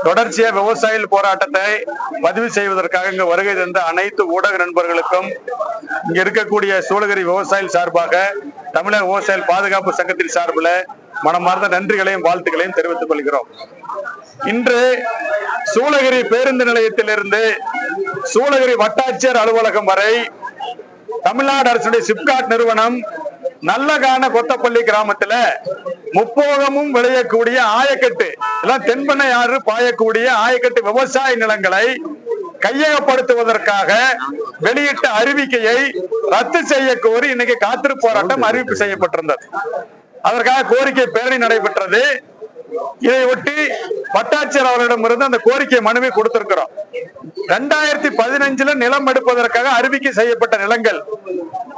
தொடர்ச்சியா விவசாயிகள் போராட்டத்தை பதிவு செய்வதற்காக இங்கு வருகை தந்த அனைத்து ஊடக நண்பர்களுக்கும் இங்க இருக்கக்கூடிய சூளகிரி விவசாயிகள் சார்பாக தமிழக விவசாயிகள் பாதுகாப்பு சங்கத்தின் சார்பில் மனமார்ந்த நன்றிகளையும் வாழ்த்துக்களையும் தெரிவித்துக் கொள்கிறோம். இன்று சூளகிரி பேருந்து நிலையத்திலிருந்து சூளகிரி வட்டாட்சியர் அலுவலகம் வரை தமிழ்நாடு அரசுடைய சிப்காட் நிறுவனம் நல்லகான கொத்தப்பள்ளி கிராமத்துல முப்போகமும் விளையக்கூடிய ஆயக்கட்டு எல்லாம் தென்பெண்ணை ஆறு பாயக்கூடிய ஆயக்கட்டு விவசாய நிலங்களை கையகப்படுத்துவதற்காக வெளியிட்ட அறிவிக்கையை ரத்து செய்ய கோரி இன்னைக்கு காத்திருப்பு போராட்டம் அறிவிப்பு செய்யப்பட்டிருந்தது. அதற்காக கோரிக்கை பேரணி நடைபெற்றது. இதை ஒட்டி வட்டாட்சியர் அவர்களிடமிருந்து அந்த கோரிக்கை மனுவை கொடுத்திருக்கிறோம். 2015 நிலம் எடுப்பதற்காக அறிவிக்கை செய்யப்பட்ட நிலங்கள்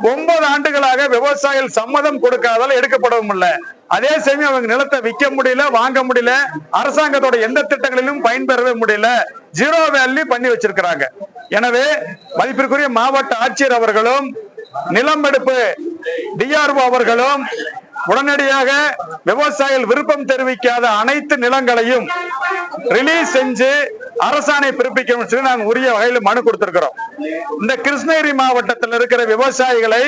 9 ஆண்டுகளாக விவசாயிகள் சம்மதம் கொடுக்காதால் எடுக்கப்படவும் இல்லை. அதே சமயம் அவங்க நிலத்தை விற்க முடியல, வாங்க முடியல, அரசாங்கத்தோட எந்த திட்டங்களிலும் பயன்பெறவே முடியல, ஜீரோ வேல்யூ பண்ணி வச்சிருக்கிறாங்க. எனவே மதிப்பிற்குரிய மாவட்ட ஆட்சியர் அவர்களும் நிலம் எடுப்பு டிஆர்ஓ அவர்களும் உடனடியாக விவசாயிகள் விருப்பம் தெரிவிக்காத அனைத்து நிலங்களையும் ரிலீஸ் செஞ்சு அரசாணை பிறப்பிக்கணும் சொல்லி நாங்கள் உரிய வகையில் மனு கொடுத்திருக்கிறோம். இந்த கிருஷ்ணகிரி மாவட்டத்தில் இருக்கிற விவசாயிகளை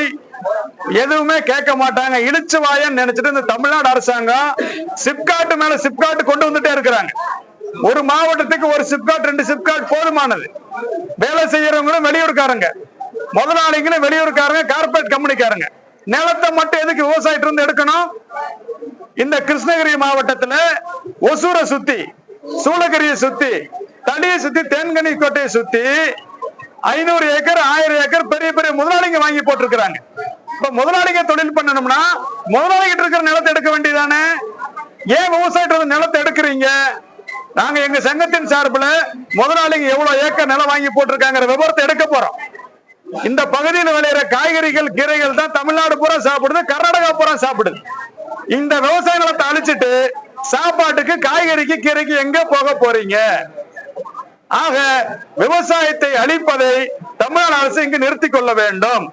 எதுவுமே கேட்க மாட்டாங்க, இடிச்சு வாயன்னு நினைச்சிட்டு இந்த தமிழ்நாடு அரசாங்கம் சிப்காட் மேல சிப்காட் கொண்டு வந்துட்டே இருக்கிறாங்க. ஒரு மாவட்டத்துக்கு ஒரு சிப்காட் 2 சிப்காட் போதுமானது. வேலை செய்யறவங்களும் வெளியூர்காரங்க, முதலாளிகளும் வெளியூர்காரங்க, கார்பரேட் கம்பெனிக்காரங்க. நிலத்தை மட்டும் எதுக்கு விவசாயிட்டு இருந்து எடுக்கணும்? இந்த கிருஷ்ணகிரி மாவட்டத்துல ஒசூரை சுத்தி, சூளகிரியை சுத்தி, தடியை சுத்தி, தேன்கனி கோட்டையை சுத்தி 500 ஏக்கர் 1000 ஏக்கர் பெரிய பெரிய முதலாளிங்க வாங்கி போட்டிருக்கிறாங்க. இப்ப முதலாளிங்க தொழில் பண்ணணும்னா முதலாளிகிட்ட இருக்கிற நிலத்தை எடுக்க வேண்டியதானே? ஏன் விவசாயிட்டு நிலத்தை எடுக்கிறீங்க? நாங்க எங்க சங்கத்தின் சார்பில் முதலாளிங்க எவ்வளவு ஏக்கர் நிலம் வாங்கி போட்டிருக்காங்கிற விவரத்தை எடுக்க போறோம். இந்த பகுதியில் விளையிற காய்கறிகள் கீரைகள் தான் தமிழ்நாடு பூரா சாப்பிடுது, கர்நாடகா பூரா சாப்பிடுது. இந்த விவசாய நிலத்தை அழிச்சிட்டு சாப்பாட்டுக்கு காய்கறிக்கு கீரைக்கு எங்க போக போறீங்க? ஆக விவசாயத்தை அழிப்பதை தமிழ்நாடு அரசு இங்கு நிறுத்தி கொள்ள வேண்டும்.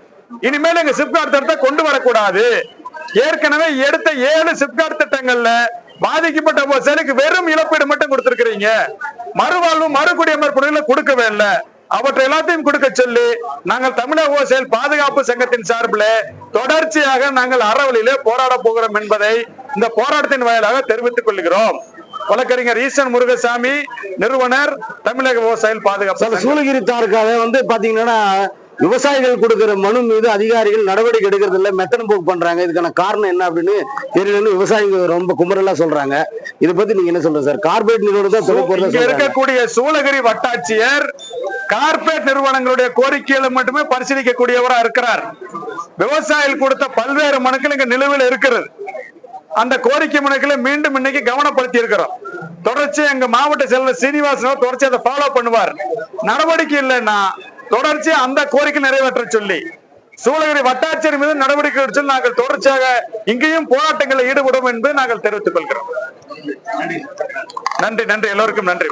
இனிமேல் எங்க சிப்காட் திட்டத்தை கொண்டு வரக்கூடாது. ஏற்கனவே எடுத்த 7 சிப்காட் திட்டங்கள்ல பாதிக்கப்பட்ட விவசாயிகளுக்கு வெறும் இழப்பீடு மட்டும் கொடுத்திருக்கிறீங்க. மறுவாழ்வு மறுகுடியமர்ப்பு கொடுக்கவே இல்லை. அவற்றை எல்லாத்தையும் கொடுக்க சொல்லி நாங்கள் தமிழக விவசாயிகள் பாதுகாப்பு சங்கத்தின் சார்பில் தொடர்ச்சியாக நாங்கள் அறவழியிலே போராட போகிறோம் என்பதை இந்த போராட்டத்தின் வாயிலாக தெரிவித்துக் கொள்கிறோம். வழக்கறிஞர் ஈசன் முருகசாமி, நிறுவனர், தமிழக விவசாயிகள் பாதுகாப்பு. சூளகிரி தாலுகால பாத்தீங்கன்னா விவசாயிகள் கொடுக்கிற மனு மீது அதிகாரிகள் நடவடிக்கை எடுக்கிறது இல்லை, மெத்தனம் போக்கு பண்றாங்க. இதுக்கான காரணம் என்ன அப்படின்னு தெரியலன்னு விவசாயிகள் ரொம்ப குமரலா சொல்றாங்க. இதை பத்தி நீங்க என்ன சொல்றீங்க சார்? கார்பரேட் நிறுவனம் இருக்கக்கூடிய சூளகிரி வட்டாட்சியர் கார்பரேட் நிறுவனங்களுடைய கோரிக்கைகளை மட்டுமே பரிசீலிக்கக்கூடியவரா இருக்கிறார். விவசாயிகள் கொடுத்த பல்வேறு மனுக்கள் இங்க நிலுவையில் இருக்கிறது. அந்த கோரிக்கை மனுக்களை மீண்டும் இன்னைக்கு கவனப்படுத்தி இருக்கிறோம். தொடர்ச்சி எங்க மாவட்ட செயலர் சீனிவாசன் தொடர்ச்சி அதை ஃபாலோ பண்ணுவார். நடவடிக்கை இல்லைன்னா தொடர்ச்சி அந்த கோரிக்கை நிறைவேற்ற சொல்லி சூளகிரி வட்டாட்சியர் மீது நடவடிக்கை எடுத்து நாங்கள் தொடர்ச்சியாக இங்கேயும் போராட்டங்களில் ஈடுபடும் என்பதை நாங்கள் தெரிவித்துக் கொள்கிறோம். நன்றி, எல்லோருக்கும் நன்றி.